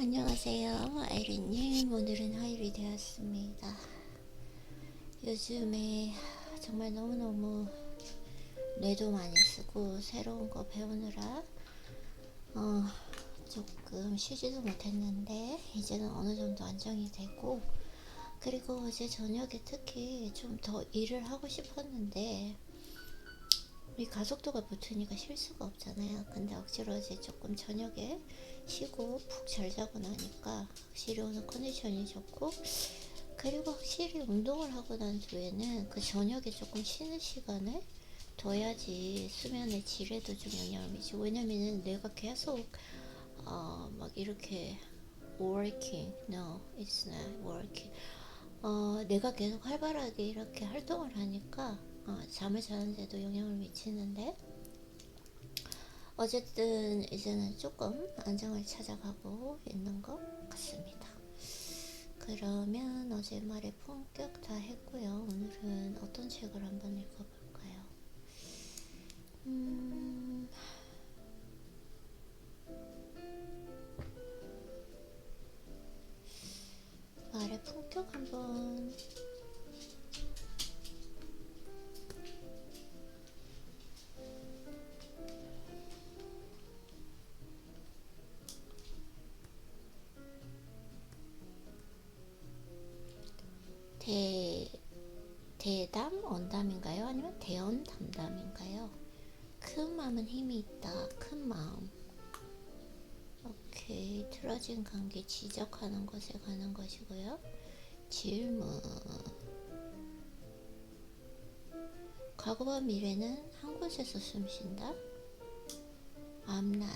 안녕하세요, 아이린님. 오늘은 화요일이 되었습니다. 요즘에 정말 너무너무 뇌도 많이 쓰고 새로운 거 배우느라 조금 쉬지도 못했는데 이제는 어느 정도 안정이 되고, 그리고 어제 저녁에 특히 좀 더 일을 하고 싶었는데 우리 가속도가 붙으니까 쉴 수가 없잖아요. 근데 억지로 어제 조금 저녁에 쉬고 푹 잘 자고 나니까 확실히 오늘 컨디션이 좋고, 그리고 확실히 운동을 하고 난 뒤에는 그 저녁에 조금 쉬는 시간을 둬야지 수면의 질에도 좀 영향을 미치고, 왜냐면은 뇌가 계속 막 이렇게 working, no it's not working, 내가 계속 활발하게 이렇게 활동을 하니까 잠을 자는데도 영향을 미치는데, 어쨌든 이제는 조금 안정을 찾아가고 있는 것 같습니다. 그러면 어제 말에 품격 다 했고요. 오늘은 어떤 책을 한번 읽어볼까요? 말의 품격 한번. 대담 언담인가요? 아니면 대언 담담인가요? 큰 마음은 힘이 있다. 큰 마음. 오케이. 틀어진 관계 지적하는 것에 관한 것이고요. 질문. 과거와 미래는 한 곳에서 숨쉰다. 앞날.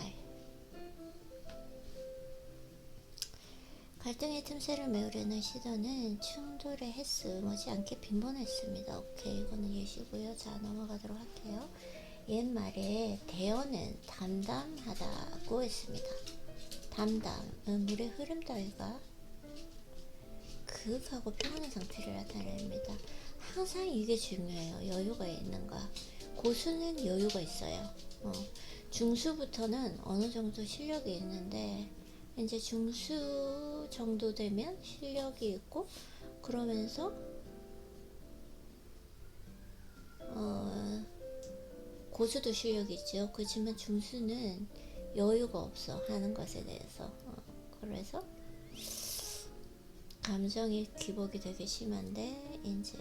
갈등의 틈새를 메우려는 시도는 충돌의 횟수 못지않게 빈번했습니다. 오케이, 이거는 예시고요. 자, 넘어가도록 할게요. 옛말에 대어는 담담하다고 했습니다. 담담은 물의 흐름 따위가 그윽하고 평온한 상태를 나타냅니다. 항상 이게 중요해요. 여유가 있는가. 고수는 여유가 있어요. 중수부터는 어느 정도 실력이 있는데, 이제 중수 정도 되면 실력이 있고, 그러면서 고수도 실력이 있죠. 그렇지만 중수는 여유가 없어, 하는 것에 대해서. 그래서 감정이 기복이 되게 심한데, 이제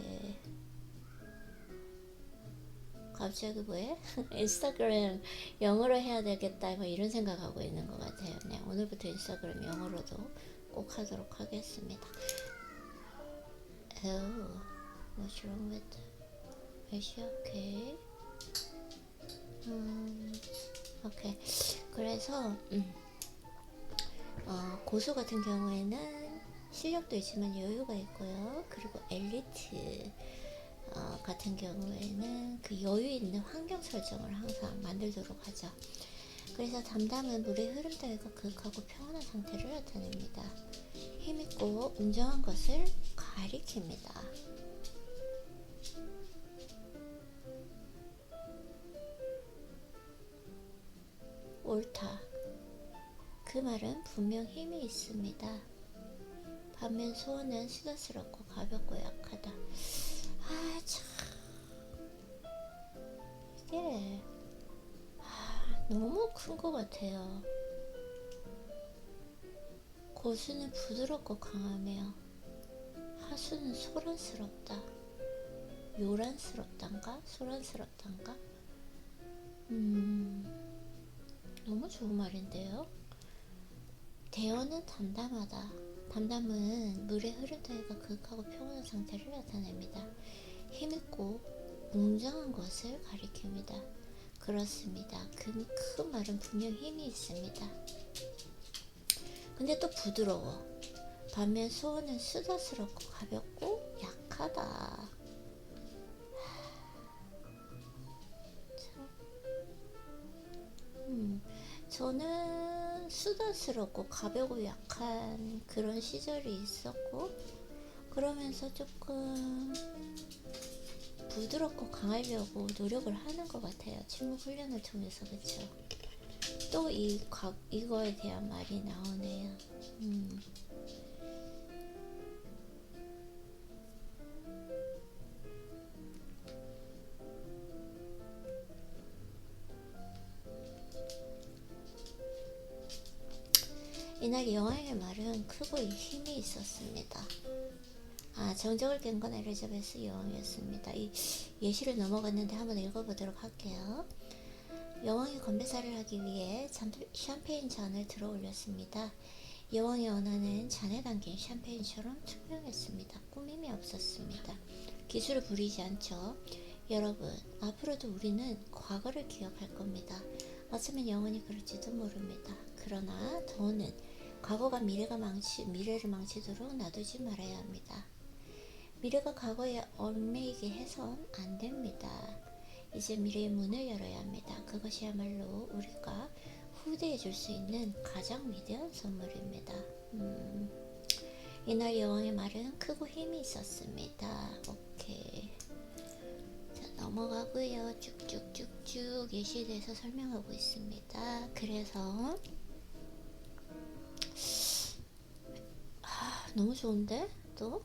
갑자기 왜 인스타그램 영어로 해야 되겠다 뭐 이런 생각하고 있는 것 같아요. 네, 오늘부터 인스타그램 영어로도 꼭 하도록 하겠습니다. Oh, what's wrong with? Is she okay? 오케이. 그래서 고수 같은 경우에는 실력도 있지만 여유가 있고요. 그리고 엘리트 같은 경우에는 그 여유 있는 환경 설정을 항상 만들도록 하죠. 그래서 담담은 물의 흐름 따위가 그윽하고 평온한 상태를 나타냅니다. 힘있고 웅장한 것을 가리킵니다. 옳다. 그 말은 분명 힘이 있습니다. 반면 소원은 수다스럽고 가볍고 약하다. 참, 이게 너무 큰 것 같아요. 고수는 부드럽고 강하며 하수는 소란스럽다. 요란스럽단가? 소란스럽단가? 너무 좋은 말인데요. 대어는 담담하다. 담담은 물의 흐름 따위가 그윽하고 평온한 상태를 나타냅니다. 힘있고 웅장한 것을 가리킵니다. 그렇습니다. 그 큰 말은 분명 힘이 있습니다. 근데 또 부드러워. 반면 소원은 수다스럽고 가볍고 약하다. 저는 수다스럽고 가벼고 약한 그런 시절이 있었고, 그러면서 조금 부드럽고 강하려고 노력을 하는 것 같아요. 침묵 훈련을 통해서. 그쵸? 또 이거에 대한 말이 나오네요. 이날 여왕의 말은 크고 힘이 있었습니다. 정적을 깬 건 엘리자베스 여왕이었습니다. 이 예시를 넘어갔는데 한번 읽어보도록 할게요. 여왕이 건배사를 하기 위해 샴페인 잔을 들어 올렸습니다. 여왕이 원하는 잔에 담긴 샴페인처럼 투명했습니다. 꾸밈이 없었습니다. 기술을 부리지 않죠. 여러분, 앞으로도 우리는 과거를 기억할 겁니다. 어쩌면 영원히 그럴지도 모릅니다. 그러나 더는 과거가 미래를 망치도록 놔두지 말아야 합니다. 미래가 과거에 얽매이게 해선 안 됩니다. 이제 미래의 문을 열어야 합니다. 그것이야말로 우리가 후대에 줄 수 있는 가장 위대한 선물입니다. 이날 여왕의 말은 크고 힘이 있었습니다. 오케이. 자, 넘어가고요. 쭉쭉쭉쭉 예시에 대해서 설명하고 있습니다. 그래서 너무 좋은데? 또?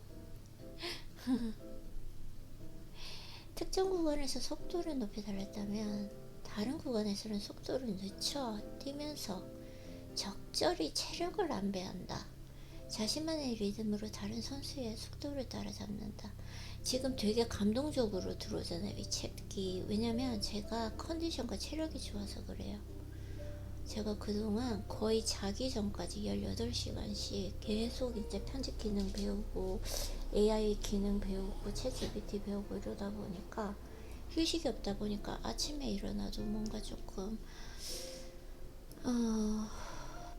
특정 구간에서 속도를 높이 달렸다면 다른 구간에서는 속도를 늦춰 뛰면서 적절히 체력을 안배한다. 자신만의 리듬으로 다른 선수의 속도를 따라잡는다. 지금 되게 감동적으로 들어오잖아요, 이 책이. 왜냐면 제가 컨디션과 체력이 좋아서 그래요. 제가 그동안 거의 자기 전까지 18시간씩 계속 이제 편집 기능 배우고 AI 기능 배우고 챗GPT 배우고 이러다 보니까 휴식이 없다 보니까 아침에 일어나도 뭔가 조금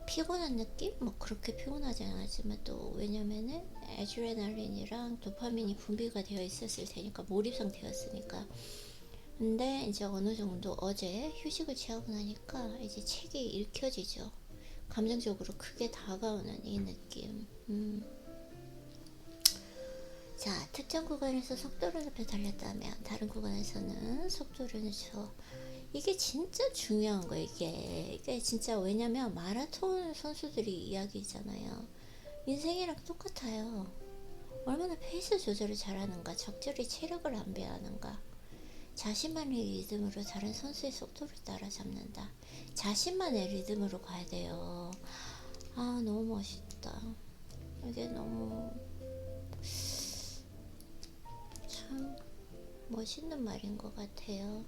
피곤한 느낌? 뭐 그렇게 피곤하지 않았지만 또 왜냐면은 에드레날린이랑 도파민이 분비가 되어 있었을 테니까 몰입 상태였으니까. 근데 이제 어느 정도 어제 휴식을 취하고 나니까 이제 책이 읽혀지죠. 감정적으로 크게 다가오는 이 느낌. 자, 특정 구간에서 속도를 높여 달렸다면 다른 구간에서는 속도를 늦춰. 이게 진짜 중요한 거예요. 이게 진짜. 왜냐면 마라톤 선수들이 이야기잖아요. 인생이랑 똑같아요. 얼마나 페이스 조절을 잘하는가, 적절히 체력을 안배하는가, 자신만의 리듬으로 다른 선수의 속도를 따라잡는다. 자신만의 리듬으로 가야 돼요. 너무 멋있다. 이게 너무 참 멋있는 말인 것 같아요.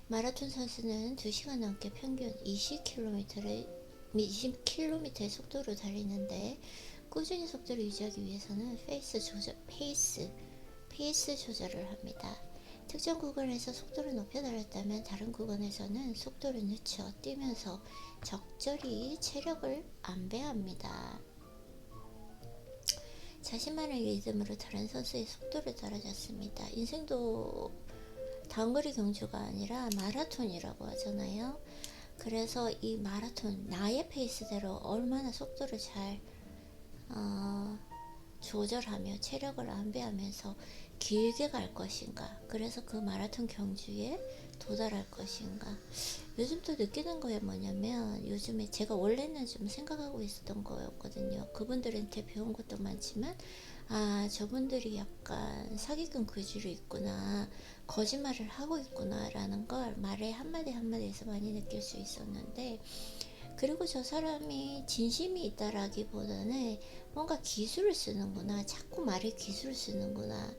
마라톤 선수는 2시간 넘게 평균 20km의 속도로 달리는데 꾸준히 속도를 유지하기 위해서는 페이스 조절을 합니다. 특정 구간에서 속도를 높여 달렸다면 다른 구간에서는 속도를 늦춰 뛰면서 적절히 체력을 안배합니다. 자신만의 리듬으로 다른 선수의 속도를 따라잡습니다. 인생도 단거리 경주가 아니라 마라톤이라고 하잖아요. 그래서 이 마라톤, 나의 페이스대로 얼마나 속도를 잘 조절하며 체력을 안배하면서 길게 갈 것인가, 그래서 그 마라톤 경주에 도달할 것인가. 요즘 또 느끼는 거에 뭐냐면, 요즘에 제가 원래는 좀 생각하고 있었던 거였거든요. 그분들한테 배운 것도 많지만 저분들이 약간 사기꾼 기질이 있구나, 거짓말을 하고 있구나 라는 걸 말의 한마디 한마디에서 많이 느낄 수 있었는데, 그리고 저 사람이 진심이 있다라기보다는 뭔가 기술을 쓰는구나, 자꾸 말에 기술을 쓰는구나,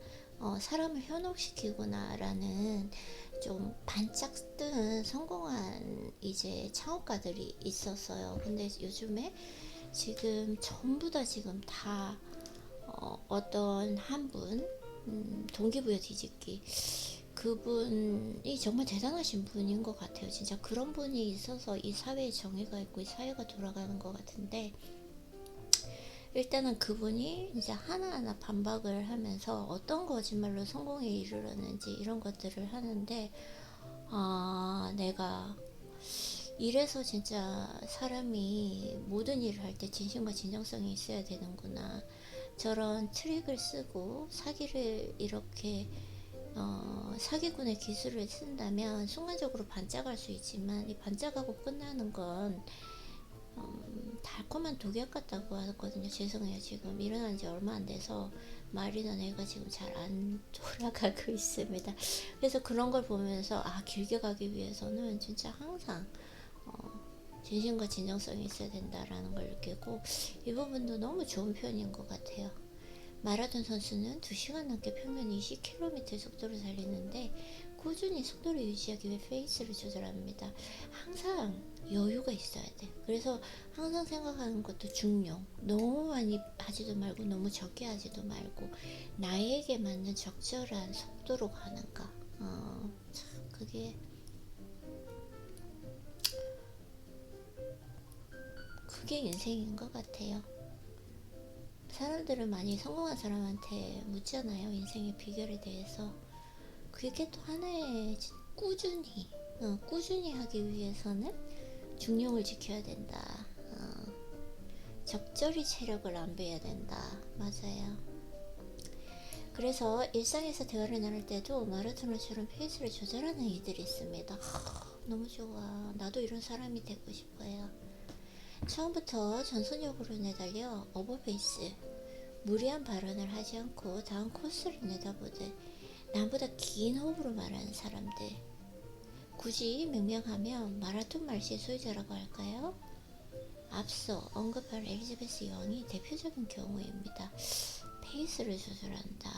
사람을 현혹시키구나 라는 좀 반짝 뜬 성공한 이제 창업가들이 있었어요. 근데 요즘에 지금 전부 다 지금 다 어떤 한 분, 동기부여 뒤집기, 그분이 정말 대단하신 분인 것 같아요. 진짜 그런 분이 있어서 이 사회에 정의가 있고 이 사회가 돌아가는 것 같은데, 일단은 그분이 이제 하나하나 반박을 하면서 어떤 거짓말로 성공에 이르렀는지 이런 것들을 하는데, 내가 이래서 진짜 사람이 모든 일을 할 때 진심과 진정성이 있어야 되는구나, 저런 트릭을 쓰고 사기를 이렇게 사기꾼의 기술을 쓴다면 순간적으로 반짝할 수 있지만 이 반짝하고 끝나는 건 달콤한 독약 같다고 하거든요. 죄송해요. 지금 일어난 지 얼마 안 돼서 말이나 뇌가 지금 잘 안 돌아가고 있습니다. 그래서 그런 걸 보면서 길게 가기 위해서는 진짜 항상 진심과 진정성이 있어야 된다라는 걸 느끼고 이 부분도 너무 좋은 표현인 것 같아요. 마라톤 선수는 2시간 넘게 평균 20km 속도를 달리는데 꾸준히 속도를 유지하기 위해 페이스를 조절합니다. 항상 여유가 있어야 돼. 그래서 항상 생각하는 것도 중요. 너무 많이 하지도 말고 너무 적게 하지도 말고 나에게 맞는 적절한 속도로 가는가. 참 그게 인생인 것 같아요. 사람들은 많이 성공한 사람한테 묻잖아요. 인생의 비결에 대해서. 그게 또 하나의 꾸준히 하기 위해서는 중량을 지켜야 된다. 적절히 체력을 안배해야 된다. 맞아요. 그래서 일상에서 대화를 나눌 때도 마라토너처럼 페이스를 조절하는 이들이 있습니다. 너무 좋아. 나도 이런 사람이 되고 싶어요. 처음부터 전속력으로 내달려 오버페이스, 무리한 발언을 하지 않고 다음 코스를 내다보듯 남보다 긴 호흡으로 말하는 사람들. 굳이 명명하면 마라톤 말씨 소유자라고 할까요? 앞서 언급한 엘리자베스 여왕이 대표적인 경우입니다. 페이스를 조절한다.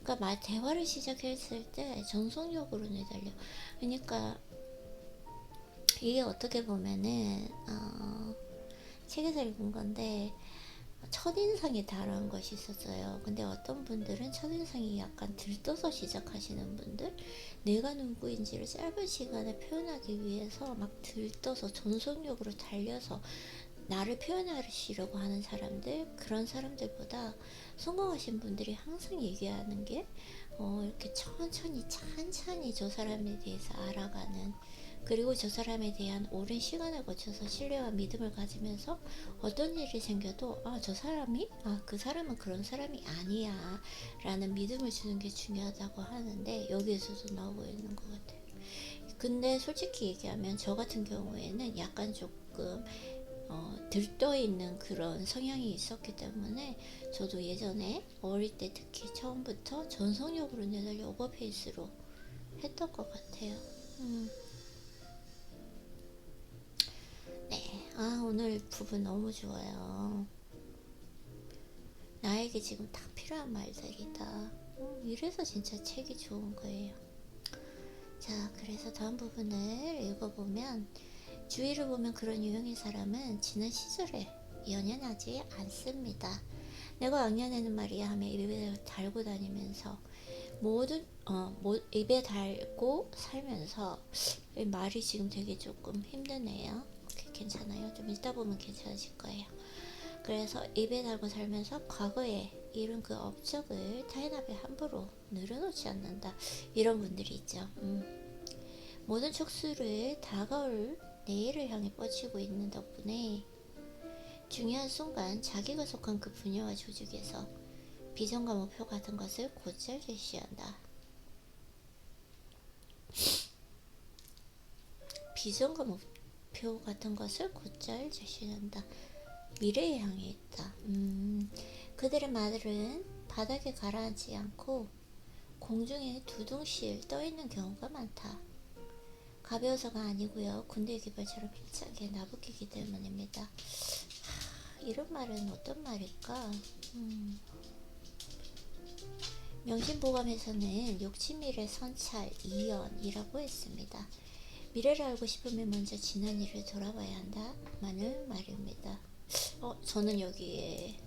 그러니까 대화를 시작했을 때 전속력으로 내달려. 그러니까 이게 어떻게 보면은 책에서 읽은 건데 첫인상이 다른 것이 있었어요. 근데 어떤 분들은 첫인상이 약간 들떠서 시작하시는 분들, 내가 누구인지를 짧은 시간에 표현하기 위해서 막 들떠서 전속력으로 달려서 나를 표현하시려고 하는 사람들, 그런 사람들보다 성공하신 분들이 항상 얘기하는 게 이렇게 찬찬히 저 사람에 대해서 알아가는, 그리고 저 사람에 대한 오랜 시간을 거쳐서 신뢰와 믿음을 가지면서 어떤 일이 생겨도 그 사람은 그런 사람이 아니야 라는 믿음을 주는 게 중요하다고 하는데, 여기에서도 나오고 있는 것 같아요. 근데 솔직히 얘기하면 저 같은 경우에는 약간 조금 들떠있는 그런 성향이 있었기 때문에 저도 예전에 어릴 때 특히 처음부터 전속력으로 내달려 오버페이스로 했던 것 같아요. 네, 오늘 부분 너무 좋아요. 나에게 지금 딱 필요한 말들이다. 이래서 진짜 책이 좋은 거예요. 자, 그래서 다음 부분을 읽어보면, 주위를 보면 그런 유형의 사람은 지난 시절에 연연하지 않습니다. 내가 왕년에는 말이야 하며 입에 달고 다니면서 입에 달고 살면서, 말이 지금 되게 조금 힘드네요. 괜찮아요. 좀 읽다 보면 괜찮아질 거예요. 그래서 입에 달고 살면서 과거에 이룬 그 업적을 타인 앞에 함부로 늘어놓지 않는다. 이런 분들이 있죠. 모든 촉수를 다가올 내일을 향해 뻗치고 있는 덕분에 중요한 순간 자기가 속한 그 분야와 조직에서 비전과 목표 같은 것을 곧잘 제시한다. 비전과 목표 같은 것을 곧잘 제시한다. 미래에 향해 있다. 그들의 말은 바닥에 가라앉지 않고 공중에 두둥실 떠있는 경우가 많다. 가벼워서가 아니고요. 군대 기발처럼 힘차게 나부끼기 때문입니다. 이런 말은 어떤 말일까? 명심보감에서는 욕심일의 선찰, 이연이라고 했습니다. 미래를 알고 싶으면 먼저 지난 일을 돌아봐야 한다 라는 말입니다. 저는 여기에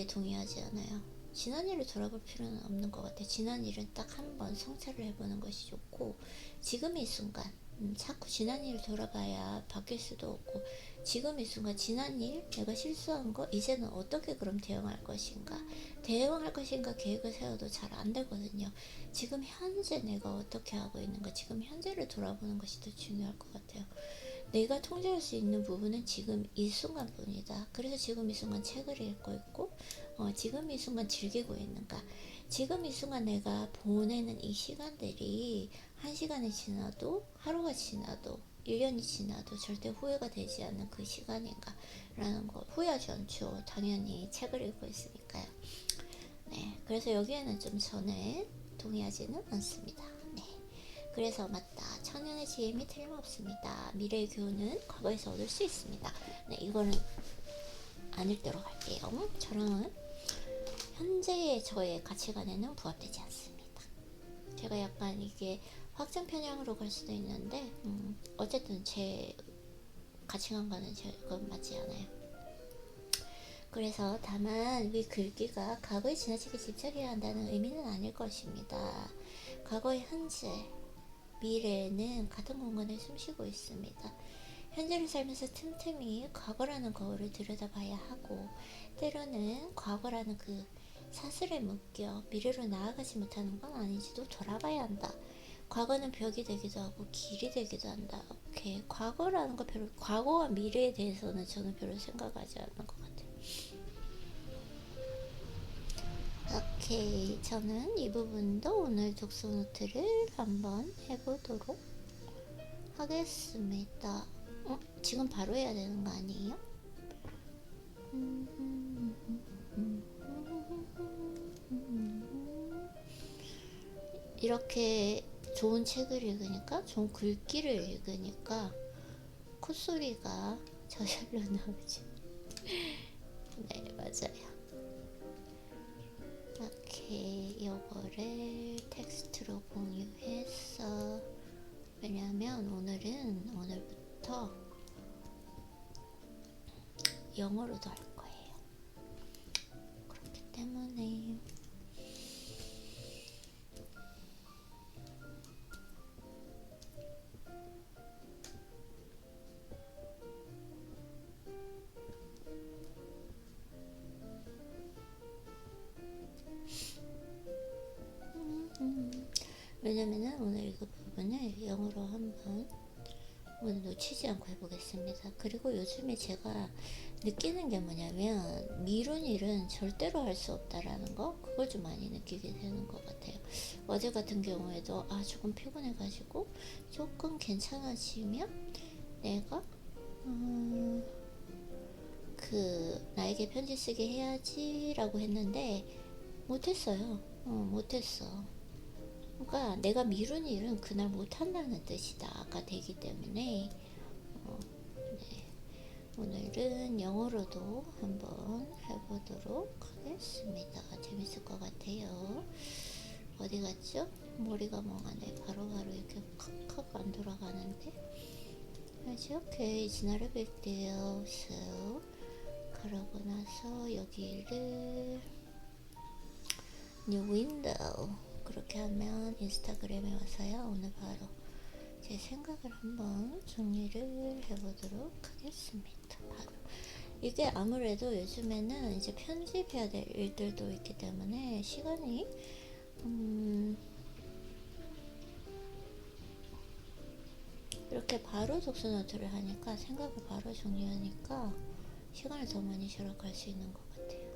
동의하지 않아요. 지난 일을 돌아볼 필요는 없는 것 같아요. 지난 일은 딱 한 번 성찰을 해보는 것이 좋고, 지금 이 순간 자꾸 지난 일을 돌아봐야 바뀔 수도 없고, 지금 이 순간 지난 일, 내가 실수한 거 이제는 어떻게 그럼 대응할 것인가 계획을 세워도 잘 안 되거든요. 지금 현재 내가 어떻게 하고 있는가, 지금 현재를 돌아보는 것이 더 중요할 것 같아요. 내가 통제할 수 있는 부분은 지금 이 순간뿐이다. 그래서 지금 이 순간 책을 읽고 있고, 지금 이 순간 즐기고 있는가. 지금 이 순간 내가 보내는 이 시간들이 한 시간이 지나도, 하루가 지나도, 1년이 지나도 절대 후회가 되지 않는 그 시간인가 라는 거 후회하지 않죠. 당연히 책을 읽고 있으니까요. 네, 그래서 여기에는 좀 저는 동의하지는 않습니다. 네, 그래서 맞다. 천년의 지혜이 틀림없습니다. 미래의 교훈은 과거에서 얻을 수 있습니다. 네, 이거는 안 읽도록 할게요. 저랑은 현재의 저의 가치관에는 부합되지 않습니다. 제가 약간 이게 확장 편향으로 갈 수도 있는데 어쨌든 제 가치관과는 그건 맞지 않아요. 그래서 다만 위 글귀가 과거에 지나치게 집착해야 한다는 의미는 아닐 것입니다. 과거의 현재, 미래는 같은 공간에 숨쉬고 있습니다. 현재를 살면서 틈틈이 과거라는 거울을 들여다봐야 하고, 때로는 과거라는 그 사슬에 묶여 미래로 나아가지 못하는 건 아닌지도 돌아봐야 한다. 과거는 벽이 되기도 하고 길이 되기도 한다. 오케이. 과거라는 거 별로, 과거와 미래에 대해서는 저는 별로 생각하지 않는 것 같아요. 오케이. 저는 이 부분도 오늘 독서 노트를 한번 해보도록 하겠습니다. 지금 바로 해야 되는 거 아니에요? 이렇게 좋은 책을 읽으니까, 좋은 글귀를 읽으니까 콧소리가 저절로 나오죠. 네, 맞아요. 이렇게 요거를 텍스트로 공유해서, 왜냐면 오늘부터 영어로도 할 거예요. 그렇기 때문에 왜냐면은 오늘 이거 부분을 영어로 한번 오늘 놓치지 않고 해보겠습니다. 그리고 요즘에 제가 느끼는 게 뭐냐면, 미룬 일은 절대로 할 수 없다라는 거, 그걸 좀 많이 느끼게 되는 것 같아요. 어제 같은 경우에도 조금 피곤해가지고 조금 괜찮아지면 내가 나에게 편지 쓰게 해야지 라고 했는데 못했어요. 못했어. 그러니까 내가 미룬 일은 그날 못한다는 뜻이다가 되기 때문에 네, 오늘은 영어로도 한번 해보도록 하겠습니다. 재밌을 것 같아요. 어디 갔죠? 머리가 멍하네. 바로바로 이렇게 칵칵 안 돌아가는데. Okay, it's not a big deal. So 그러고 나서 여기를 new window 그렇게 하면 인스타그램에 와서요. 오늘 바로 제 생각을 한번 정리를 해보도록 하겠습니다. 바로 이게 아무래도 요즘에는 이제 편집해야 될 일들도 있기 때문에 시간이 이렇게 바로 독서 노트를 하니까, 생각을 바로 정리하니까 시간을 더 많이 절약할 수 있는 것 같아요.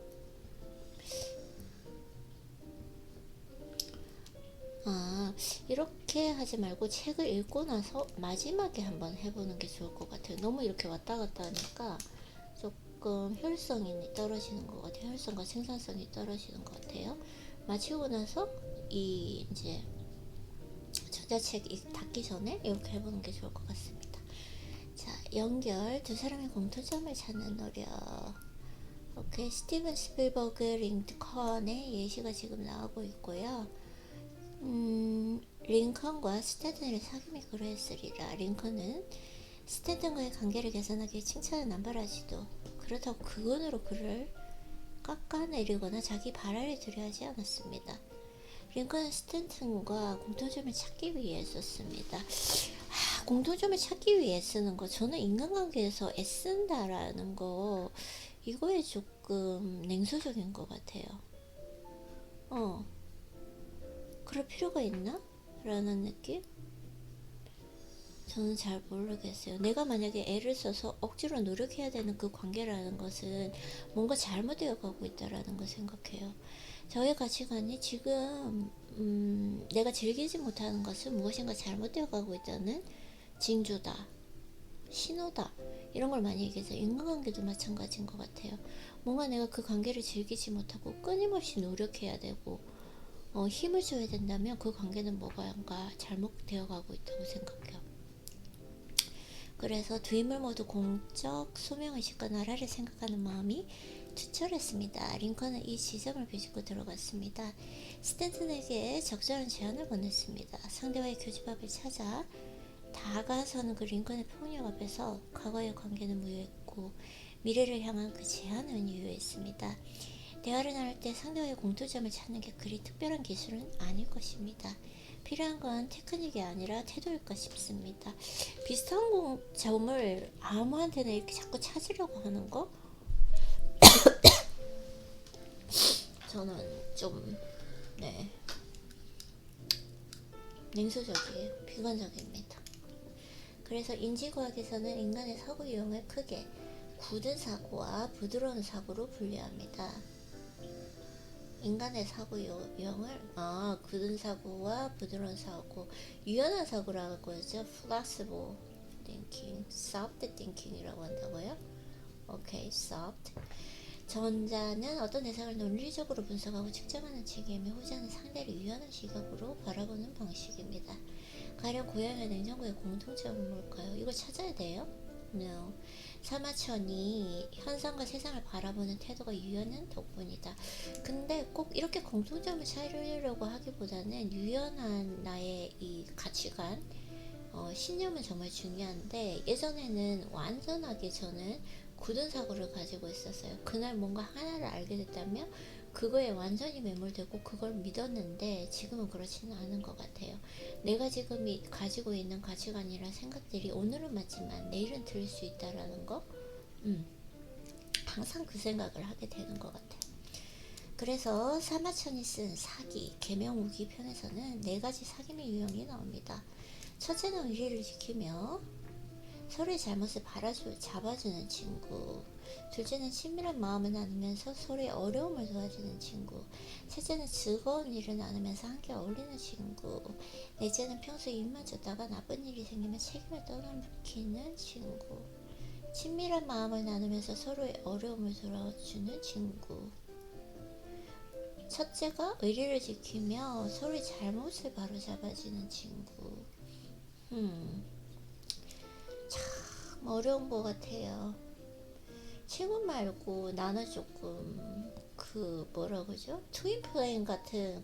이렇게 하지 말고 책을 읽고 나서 마지막에 한번 해보는 게 좋을 것 같아요. 너무 이렇게 왔다 갔다 하니까 조금 효율성이 떨어지는 것 같아요. 효율성과 생산성이 떨어지는 것 같아요. 마치고 나서 이 이제 전자책 닫기 전에 이렇게 해보는 게 좋을 것 같습니다. 자, 연결, 두 사람의 공통점을 찾는 노력. 오케이, 스티븐 스필버그 링컨의 예시가 지금 나오고 있고요. 링컨과 스탠튼의 사귐이 그러했으리라. 링컨은 스탠튼과의 관계를 개선하기 위해 칭찬을 남발하지도, 그렇다고 그건으로 그를 깎아내리거나 자기 발화를 두려워하지 않았습니다. 링컨은 스탠튼과 공통점을 찾기 위해 썼습니다. 공통점을 찾기 위해 쓰는 거, 저는 인간관계에서 애쓴다라는 거, 이거에 조금 냉소적인 것 같아요. 그럴 필요가 있나? 라는 느낌? 저는 잘 모르겠어요. 내가 만약에 애를 써서 억지로 노력해야 되는 그 관계라는 것은 뭔가 잘못되어 가고 있다라는 걸 생각해요. 저의 가치관이 지금 내가 즐기지 못하는 것은 무엇인가 잘못되어 가고 있다는 징조다, 신호다, 이런 걸 많이 얘기해서 인간관계도 마찬가지인 것 같아요. 뭔가 내가 그 관계를 즐기지 못하고 끊임없이 노력해야 되고 힘을 줘야 된다면 그 관계는 뭐가 잘못되어 가고 있다고 생각해요. 그래서 두 인물 모두 공적 소명의식과 나라를 생각하는 마음이 투철했습니다. 링컨은 이 지점을 비집고 들어갔습니다. 스탠튼에게 적절한 제안을 보냈습니다. 상대와의 교집합을 찾아 다가서는 그 링컨의 폭력 앞에서 과거의 관계는 무효했고 미래를 향한 그 제안은 유효했습니다. 대화를 나눌 때 상대와의 공통점을 찾는 게 그리 특별한 기술은 아닐 것입니다. 필요한 건 테크닉이 아니라 태도일까 싶습니다. 비슷한 점을 아무한테나 이렇게 자꾸 찾으려고 하는 거? 저는 좀, 네, 냉소적이에요. 비관적입니다. 그래서 인지과학에서는 인간의 사고 유형을 크게 굳은 사고와 부드러운 사고로 분류합니다. 인간의 사고 유형을 굳은 사고와 부드러운 사고, 유연한 사고라고 하죠. flexible thinking, soft thinking이라고 한다고요. 오케이, soft. 전자는 어떤 대상을 논리적으로 분석하고 측정하는 책임이, 후자는 상대를 유연한 시각으로 바라보는 방식입니다. 가령 고양이와 냉장고의 공통점은 뭘까요? 이걸 찾아야 돼요? No. 사마천이 현상과 세상을 바라보는 태도가 유연한 덕분이다. 근데 꼭 이렇게 공통점을 찾으려고 하기보다는 유연한 나의 이 가치관, 신념은 정말 중요한데, 예전에는 완전하게 저는 굳은 사고를 가지고 있었어요. 그날 뭔가 하나를 알게 됐다면 그거에 완전히 매몰되고 그걸 믿었는데, 지금은 그렇지는 않은 것 같아요. 내가 지금 가지고 있는 가치관이나 생각들이 오늘은 맞지만 내일은 틀릴 수 있다라는 거, 항상 그 생각을 하게 되는 것 같아요. 그래서 사마천이 쓴 사기, 계명우기 편에서는 4가지 사귐의 유형이 나옵니다. 첫째는 의리를 지키며 서로의 잘못을 잡아주는 친구. 둘째는 친밀한 마음을 나누면서 서로의 어려움을 도와주는 친구. 셋째는 즐거운 일을 나누면서 함께 어울리는 친구. 넷째는 평소에 입만 줬다가 나쁜 일이 생기면 책임을 떠넘기는 친구. 친밀한 마음을 나누면서 서로의 어려움을 돌아주는 친구. 첫째가 의리를 지키며 서로의 잘못을 바로잡아주는 친구. 참 어려운 것 같아요. 친구 말고 나는 조금 뭐라 그러죠? 트윈 플레임 같은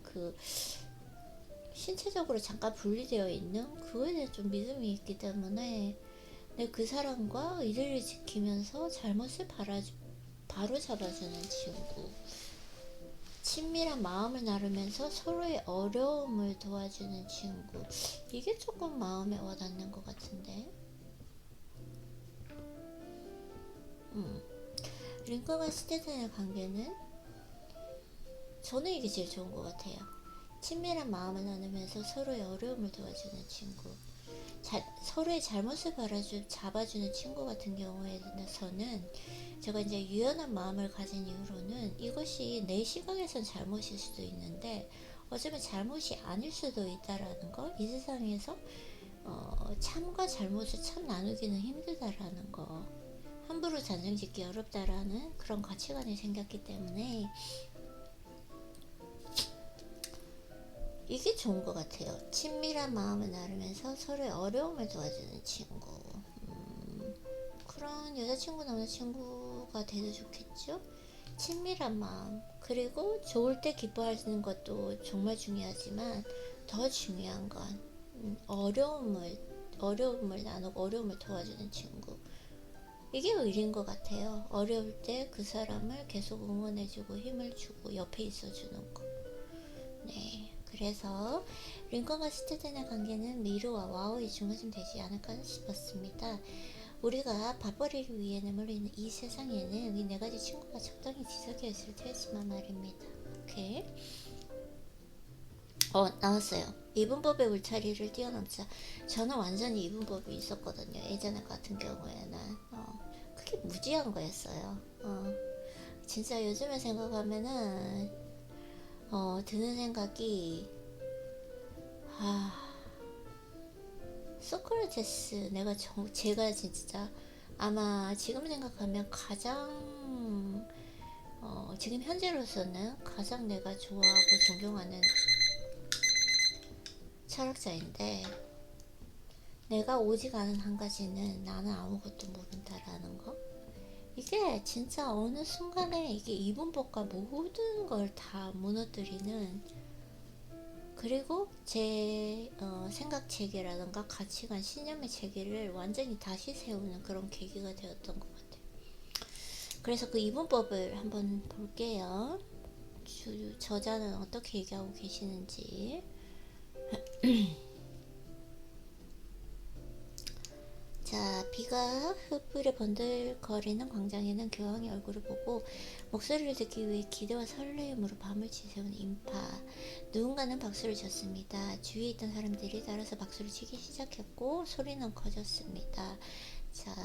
신체적으로 잠깐 분리되어 있는 그거에 대해 좀 믿음이 있기 때문에 그 사람과 의리를 지키면서 잘못을 바로잡아주는 친구. 친밀한 마음을 나누면서 서로의 어려움을 도와주는 친구. 이게 조금 마음에 와닿는 것 같은데. 링컨과 스탠튼의 관계는 저는 이게 제일 좋은 것 같아요. 친밀한 마음을 나누면서 서로의 어려움을 도와주는 친구. 서로의 잘못을 잡아주는 친구 같은 경우에는 제가 이제 유연한 마음을 가진 이후로는 이것이 내 시각에선 잘못일 수도 있는데 어쩌면 잘못이 아닐 수도 있다라는 거, 이 세상에서 참과 잘못을 참 나누기는 힘들다라는 거, 함부로 단정 짓기 어렵다라는 그런 가치관이 생겼기 때문에 이게 좋은 것 같아요. 친밀한 마음을 나누면서 서로의 어려움을 도와주는 친구. 그런 여자친구, 남자친구가 돼도 좋겠죠? 친밀한 마음. 그리고 좋을 때 기뻐하는 것도 정말 중요하지만 더 중요한 건 어려움을 나누고 어려움을 도와주는 친구. 이게 의리인 것 같아요. 어려울 때 그 사람을 계속 응원해주고 힘을 주고 옆에 있어주는 거. 네. 그래서 링컨과 스탠튼의 관계는 미르와 와우의 중간쯤 되지 않을까 싶었습니다. 우리가 밥벌이를 위해 내몰려 있는 이 세상에는 이 4가지 친구가 적당히 지속되어 있을 테지만 말입니다. 오케이. 나왔어요. 이분법의 울타리를 뛰어넘자. 저는 완전히 이분법이 있었거든요. 예전에 같은 경우에는 그게 무지한 거였어요. 진짜 요즘에 생각하면은 드는 생각이, 소크라테스, 제가 진짜 아마 지금 생각하면 가장 지금 현재로서는 가장 내가 좋아하고 존경하는 철학자인데, 내가 오직 아는 한 가지는 나는 아무것도 모른다라는 거. 이게 진짜 어느 순간에 이게 이분법과 모든 걸 다 무너뜨리는, 그리고 제 생각 체계라든가 가치관, 신념의 체계를 완전히 다시 세우는 그런 계기가 되었던 것 같아요. 그래서 그 이분법을 한번 볼게요. 저자는 어떻게 얘기하고 계시는지. 자, 비가 흙불에 번들거리는 광장에는 교황의 얼굴을 보고 목소리를 듣기 위해 기대와 설레임으로 밤을 지새운 인파. 누군가는 박수를 쳤습니다. 주위에 있던 사람들이 따라서 박수를 치기 시작했고 소리는 커졌습니다. 자,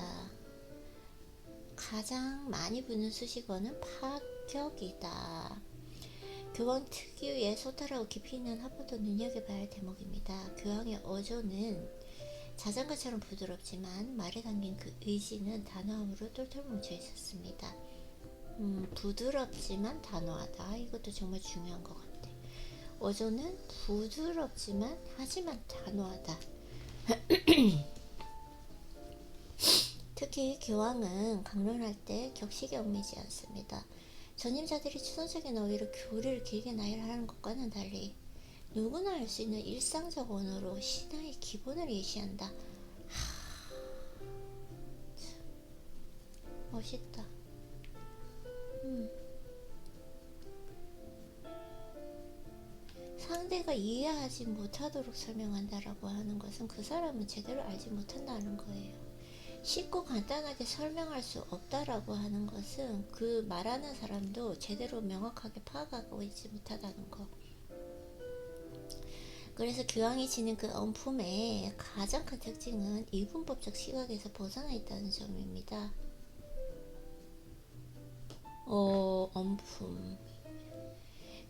가장 많이 부는 수식어는 파격이다. 교황 특유의 소탈하고 깊이 있는 합보도 눈여겨봐야 할 대목입니다. 교황의 어조는 자장가처럼 부드럽지만 말에 담긴 그 의지는 단호함으로 똘똘 뭉쳐 있었습니다. 부드럽지만 단호하다. 이것도 정말 중요한 것 같아. 어조는 부드럽지만 하지만 단호하다. 특히 교황은 강론할 때 격식에 얽매이지 않습니다. 전임자들이 추상적인 어휘로 교리를 길게 나열하는 것과는 달리 누구나 알 수 있는 일상적 언어로 신화의 기본을 예시한다. 멋있다. 상대가 이해하지 못하도록 설명한다라고 하는 것은 그 사람은 제대로 알지 못한다는 거예요. 쉽고 간단하게 설명할 수 없다라고 하는 것은 그 말하는 사람도 제대로 명확하게 파악하고 있지 못하다는 거. 그래서 교황이 지닌 그 언품의 가장 큰 특징은 이분법적 시각에서 벗어나 있다는 점입니다. 언품.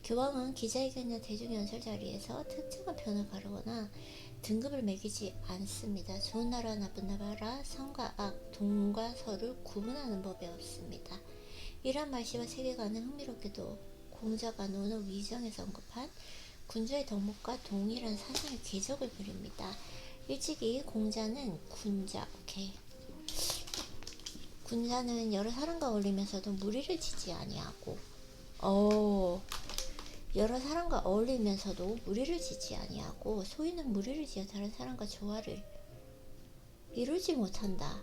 교황은 기자회견이나 대중연설 자리에서 특정한 편을 가르거나 등급을 매기지 않습니다. 좋은 나라, 나쁜 나라, 선과 악, 동과 서를 구분하는 법이 없습니다. 이러한 말씨와 세계관은 흥미롭게도 공자가 노는 위정에서 언급한 군주의 덕목과 동일한 사상의 궤적을 그립니다. 일찍이 공자는 군자는 여러 사람과 어울리면서도 무리를 짓지 아니하고 여러 사람과 어울리면서도 무리를 짓지 아니하고 소인은 무리를 지어 다른 사람과 조화를 이루지 못한다.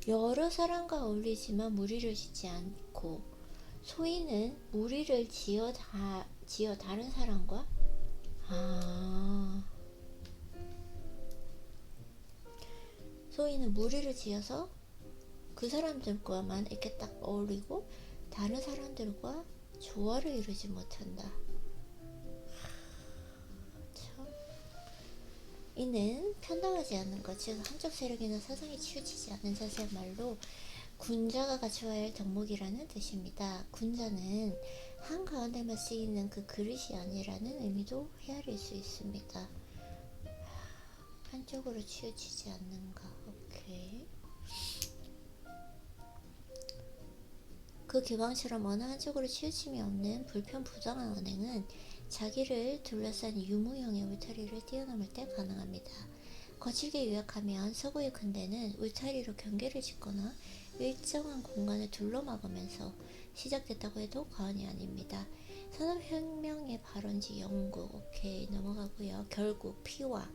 여러 사람과 어울리지만 무리를 짓지 않고 소인은 무리를 지어 다른 사람과 소인은 무리를 지어서 그 사람들과만 이렇게 딱 어울리고 다른 사람들과 조화를 이루지 못한다. 참. 이는 편당하지 않는 것, 즉 한쪽 세력이나 사상이 치우치지 않는 자세야말로 군자가 갖춰야 할 덕목이라는 뜻입니다. 군자는 한가운데만 쓰이는 그 그릇이 아니라는 의미도 헤아릴 수 있습니다. 한쪽으로 치우치지 않는가. 오케이. 그 교황처럼 어느 한쪽으로 치우침이 없는 불편부당한 언행은 자기를 둘러싼 유무형의 울타리를 뛰어넘을 때 가능합니다. 거칠게 요약하면 서구의 근대는 울타리로 경계를 짓거나 일정한 공간을 둘러막으면서 시작됐다고 해도 과언이 아닙니다. 산업혁명의 발원지 영국, 오케이 넘어가고요. 결국 피와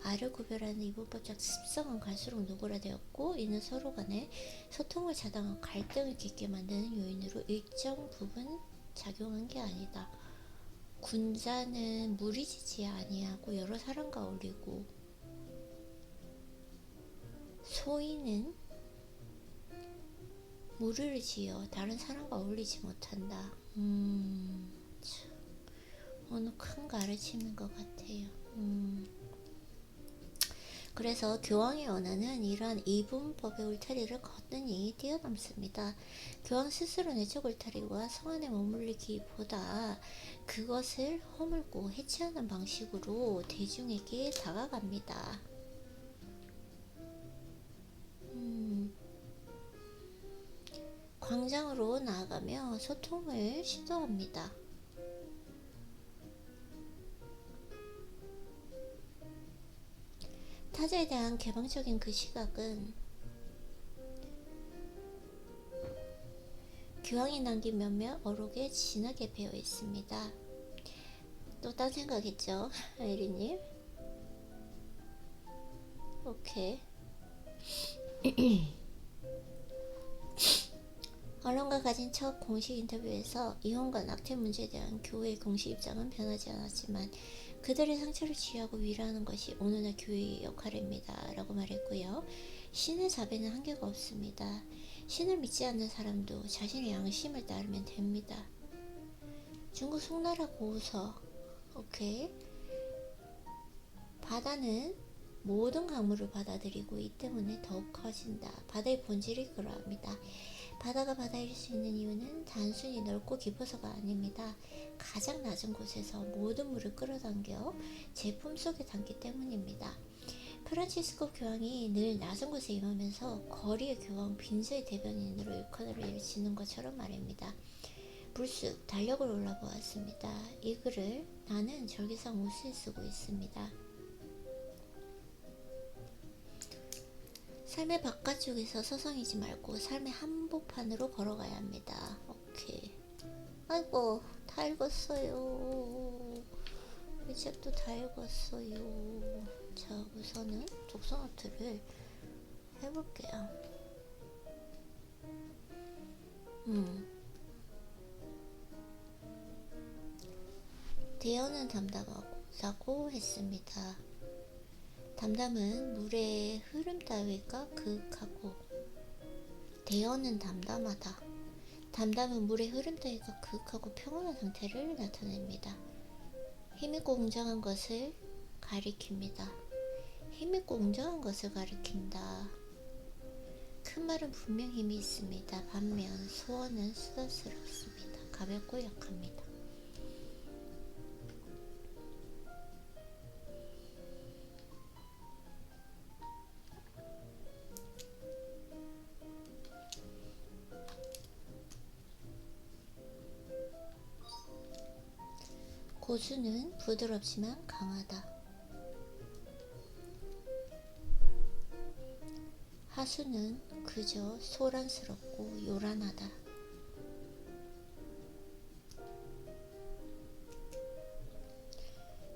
알을 구별하는 이분법적 습성은 갈수록 노골화되었고 이는 서로 간에 소통을 차단하고 갈등을 깊게 만드는 요인으로 일정 부분 작용한 게 아니다. 군자는 무리지지 아니하고 여러 사람과 어울리고 소인은 무리를 지어 다른 사람과 어울리지 못한다. 어느 큰 가르침인 것 같아요. 그래서 교황이 원하는 이러한 이분법의 울타리를 걷느니 뛰어넘습니다. 교황 스스로 내적 울타리와 성 안에 머물리기보다 그것을 허물고 해체하는 방식으로 대중에게 다가갑니다. 광장으로 나아가며 소통을 시도합니다. 타자에 대한 개방적인 그 시각은 교황이 남긴 몇몇 어록에 진하게 배어 있습니다. 또 딴 생각했죠, 아이리님? 오케이. 언론과 가진 첫 공식 인터뷰에서 이혼과 낙태 문제에 대한 교회의 공식 입장은 변하지 않았지만 그들의 상처를 치유하고 위로하는 것이 오늘날 교회의 역할입니다. 라고 말했고요. 신의 자비는 한계가 없습니다. 신을 믿지 않는 사람도 자신의 양심을 따르면 됩니다. 중국 송나라 고서. 오케이. 바다는 모든 강물을 받아들이고 이 때문에 더욱 커진다. 바다의 본질이 그러합니다. 바다가 바다일 수 있는 이유는 단순히 넓고 깊어서가 아닙니다. 가장 낮은 곳에서 모든 물을 끌어당겨 제 품속에 담기 때문입니다. 프란치스코 교황이 늘 낮은 곳에 임하면서 거리의 교황 빈소의 대변인으로 일컬음을 일치는 것처럼 말입니다. 불쑥 달력을 올라보았습니다. 이 글을 나는 절기상 옷을 쓰고 있습니다. 삶의 바깥쪽에서 서성이지 말고 삶의 한복판으로 걸어가야 합니다. 오케이. 아이고, 다 읽었어요. 이 책도 다 읽었어요. 자, 우선은 독서노트를 해볼게요. 대여는 담담하고 했습니다. 담담은 물의 흐름 따위가 그윽하고 대여는 담담하다. 담담은 물의 흐름 따위가 그윽하고 평온한 상태를 나타냅니다. 힘있고 웅장한 것을 가리킵니다. 힘있고 웅장한 것을 가리킨다. 큰 말은 분명 힘이 있습니다. 반면 소원은 수다스럽습니다. 가볍고 약합니다. 고수는 부드럽지만 강하다. 하수는 그저 소란스럽고 요란하다.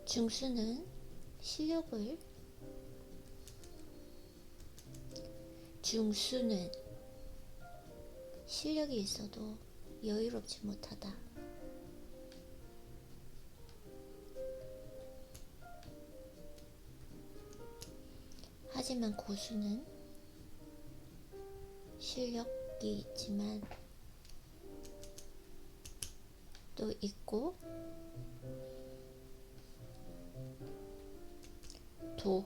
중수는 실력이 있어도 여유롭지 못하다. 하지만 고수는 실력이 있지만 또 있고 도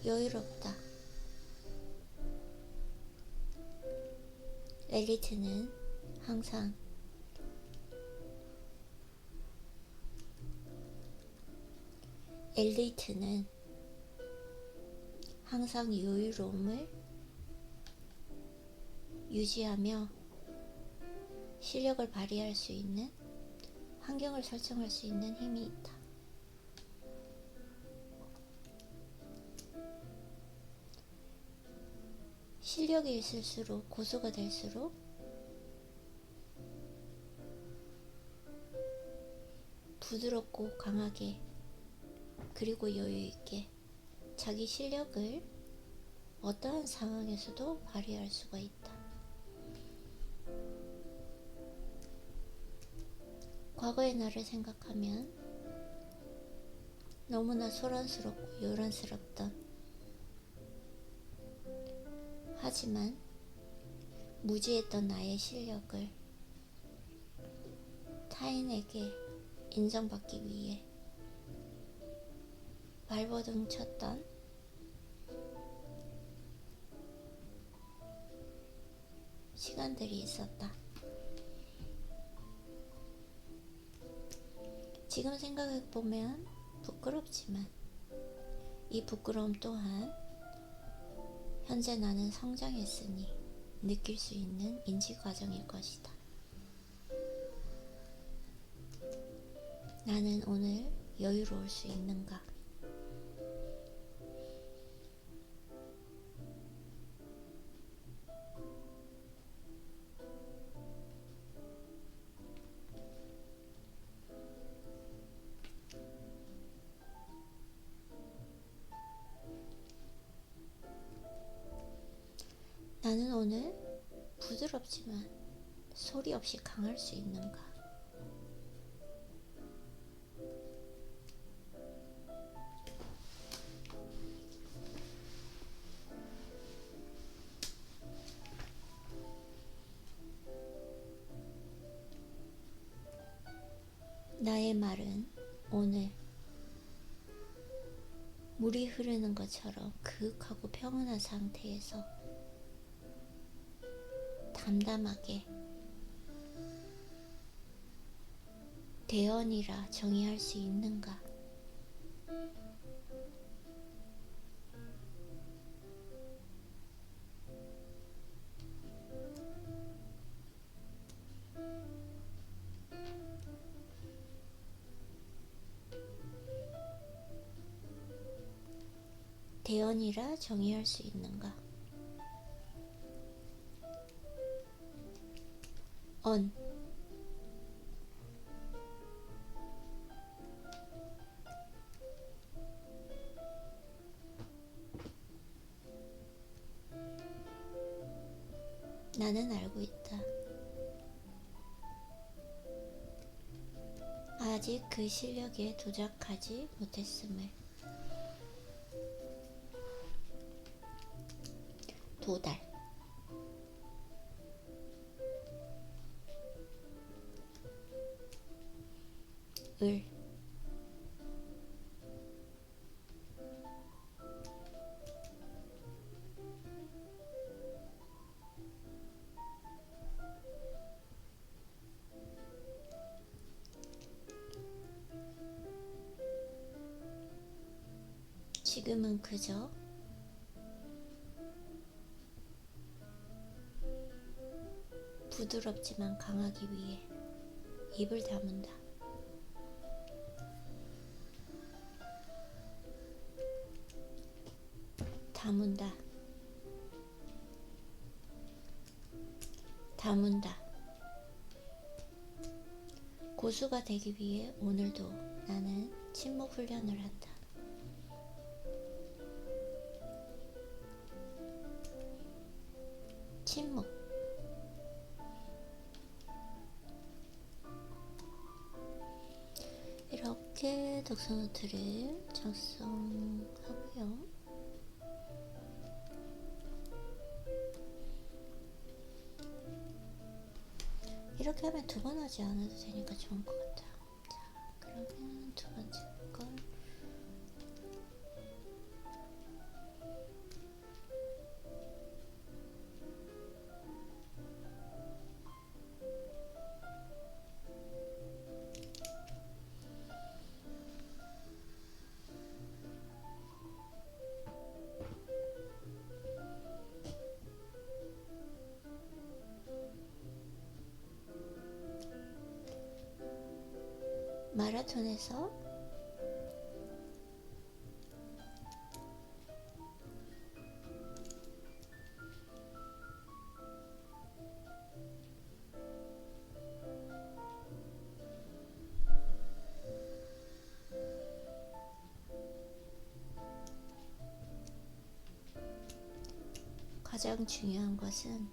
여유롭다. 엘리트는 항상 여유로움을 유지하며 실력을 발휘할 수 있는 환경을 설정할 수 있는 힘이 있다. 실력이 있을수록 고수가 될수록 부드럽고 강하게 그리고 여유있게 자기 실력을 어떠한 상황에서도 발휘할 수가 있다. 과거의 나를 생각하면 너무나 소란스럽고 요란스럽던 하지만 무지했던 나의 실력을 타인에게 인정받기 위해 발버둥 쳤던 시간들이 있었다. 지금 생각해보면 부끄럽지만 이 부끄러움 또한 현재 나는 성장했으니 느낄 수 있는 인지 과정일 것이다. 나는 오늘 여유로울 수 있는가? 나는 오늘 부드럽지만 소리 없이 강할 수 있는가? 나의 말은 오늘 물이 흐르는 것처럼 그윽하고 평온한 상태에서 담담하게 대언이라 정의할 수 있는가? 대언이라 정의할 수 있는가? 언 나는 알고 있다. 아직 그 실력에 도착하지 못했음을. 도달 을 지금은 그저 부드럽지만 강하기 위해 입을 다문다. 다문다. 다문다. 고수가 되기 위해 오늘도 나는 침묵 훈련을 한다. 침묵. 이렇게 독서노트를 작성하고요. 이렇게 하면 두 번 하지 않아도 되니까 좋은 것 같아요. 자, 그러면 두 번째 걸 마라톤에서 가장 중요한 것은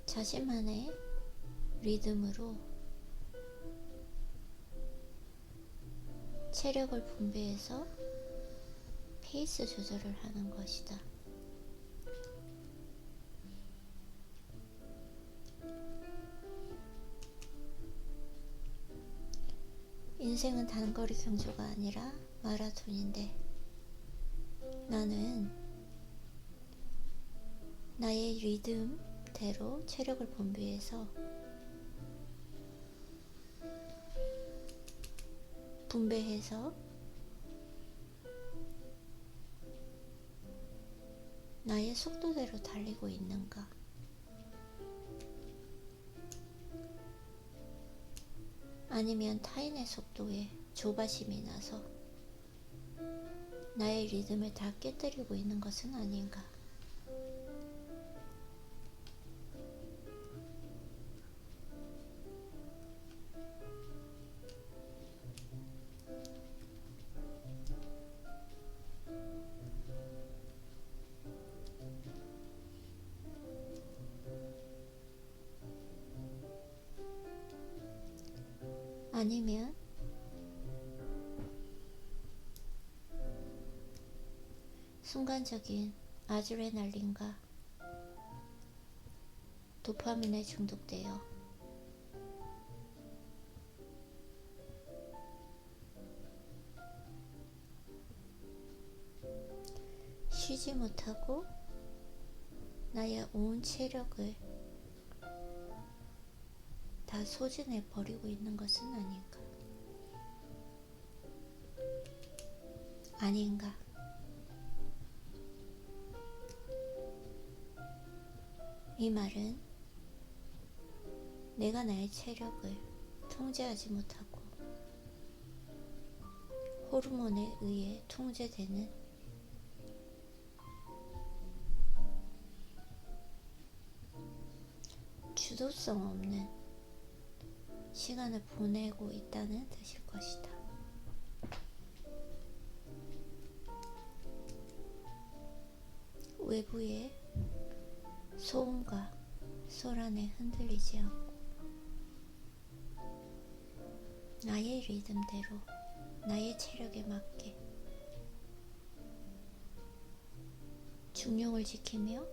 자신만의 리듬으로 체력을 분배해서 페이스 조절을 하는 것이다. 인생은 단거리 경주가 아니라 마라톤인데 나는 나의 리듬대로 체력을 분배해서 나의 속도대로 달리고 있는가? 아니면 타인의 속도에 조바심이 나서 나의 리듬을 다 깨뜨리고 있는 것은 아닌가? 아니면 순간적인 아드레날린과 도파민에 중독되어 쉬지 못하고 나의 온 체력을 다 소진해 버리고 있는 것은 아닌가? 이 말은 내가 나의 체력을 통제하지 못하고 호르몬에 의해 통제되는 주도성 없는 시간을 보내고 있다는 뜻일 것이다. 외부의 소음과 소란에 흔들리지 않고 나의 리듬대로 나의 체력에 맞게 중량을 지키며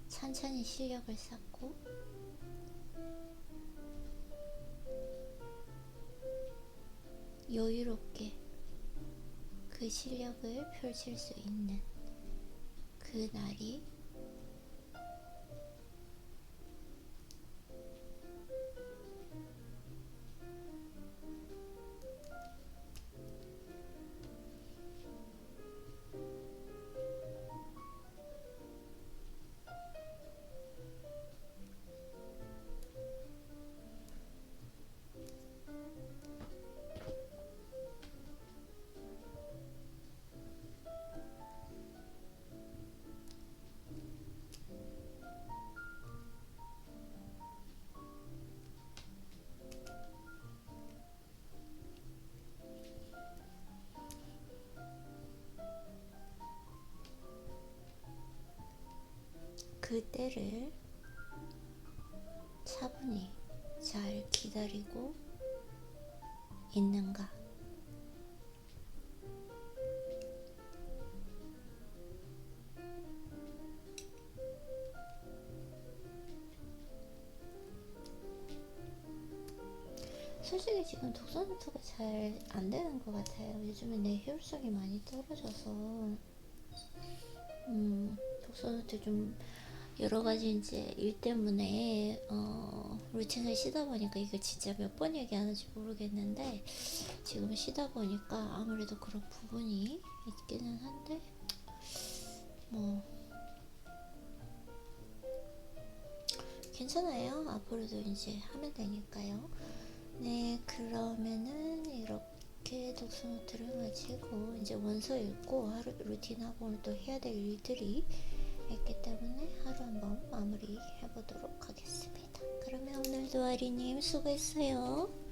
찬찬히 실력을 쌓고 여유롭게 그 실력을 펼칠 수 있는 그 날이 그 때를 차분히 잘 기다리고 있는가? 솔직히 지금 독서노트가 잘 안 되는 것 같아요. 요즘에 내 효율성이 많이 떨어져서 독서노트 좀 여러 가지 이제 일 때문에 루틴을 쉬다 보니까 이걸 진짜 몇 번 얘기하는지 모르겠는데 지금 쉬다 보니까 아무래도 그런 부분이 있기는 한데 뭐 괜찮아요. 앞으로도 이제 하면 되니까요. 네, 그러면은 이렇게 독서노트를 마치고 이제 원서 읽고 하루 루틴하고 오늘 또 해야 될 일들이 있기 때문에 하루 한번 마무리 해보도록 하겠습니다. 그러면 오늘도 아리님 수고했어요.